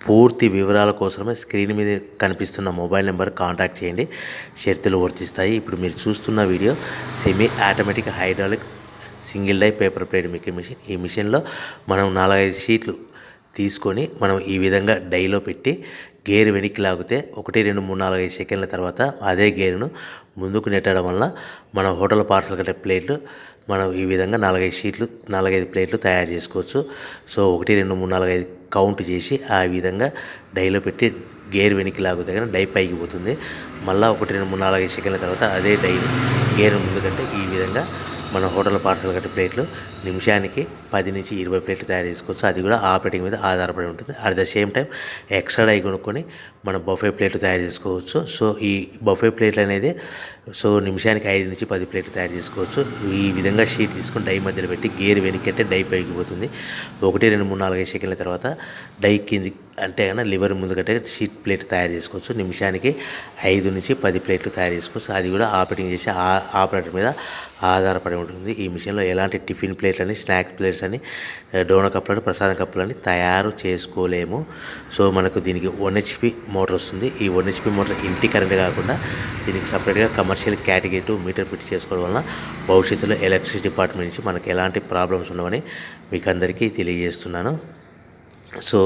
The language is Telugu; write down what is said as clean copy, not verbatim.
పూర్తి వివరాల కోసమే స్క్రీన్ మీద కనిపిస్తున్న మొబైల్ నెంబర్ కాంటాక్ట్ చేయండి. షరతులు వర్తిస్తాయి. ఇప్పుడు మీరు చూస్తున్న video semi automatic hydraulic single die paper plate making machine. ఈ మిషన్లో మనం 4-5 షీట్లు తీసుకొని మనం ఈ విధంగా డైలో పెట్టి గేర్ వెనక్కి లాగితే 1 2 3 4 5 సెకండ్ల తర్వాత అదే గేరును ముందుకు నెట్టడం వల్ల మన హోటల్ పార్సల్ కట్టే ప్లేట్లు మనం ఈ విధంగా 4-5 షీట్లు 4-5 ప్లేట్లు తయారు చేసుకోవచ్చు. సో 1 2 3 4 5 కౌంట్ చేసి ఆ విధంగా డైలో పెట్టి గేర్ వెనక్కి లాగితే కానీ డై పైకి పోతుంది. మళ్ళీ 1 2 3 4 5 సెకండ్ల తర్వాత అదే డైని గేర్ ముందుకంటే ఈ విధంగా మన హోటల్ పార్సల్ కట్టే ప్లేట్లు నిమిషానికి 10 నుంచి 20 ప్లేట్లు తయారు చేసుకోవచ్చు. అది కూడా ఆపరేటింగ్ మీద ఆధారపడి ఉంటుంది. At the same time extra dye కొనుక్కొని మనం బఫే ప్లేట్లు తయారు చేసుకోవచ్చు. సో ఈ బఫే ప్లేట్లు అనేది నిమిషానికి 5 నుంచి 10 ప్లేట్లు తయారు చేసుకోవచ్చు. ఈ విధంగా షీట్ తీసుకొని డై మధ్యలో పెట్టి గేర్ వెనక్కి అంటే డై పైకి పోతుంది. 1 2 3 4 5 సెకండ్ల తర్వాత డై కింది అంటే కన్నా లివర్ ముందుకంటే షీట్ ప్లేట్ తయారు చేసుకోవచ్చు. నిమిషానికి 5 నుంచి 10 ప్లేట్లు తయారు చేసుకోవచ్చు. అది కూడా ఆపరేటింగ్ చేసే ఆపరేటర్ మీద ఆధారపడి ఉంటుంది. ఈ మిషన్లో ఎలాంటి టిఫిన్ ప్లేట్లని, స్నాక్స్ ప్లేట్స్ అని, డోనా కప్పులని, ప్రసాదం కప్పులని తయారు చేసుకోలేము. సో మనకు దీనికి 1 HP మోటార్ వస్తుంది. ఈ 1 HP మోటార్ ఇంటి కరెంట్ కాకుండా దీనికి సపరేట్గా కమర్షియల్ కేటగిరీ 2 మీటర్ ఫిట్ చేసుకోవడం వలన భవిష్యత్తులో ఎలక్ట్రిసిటీ డిపార్ట్మెంట్ నుంచి మనకు ఎలాంటి ప్రాబ్లమ్స్ ఉండవని మీకు అందరికీ తెలియజేస్తున్నాను. సో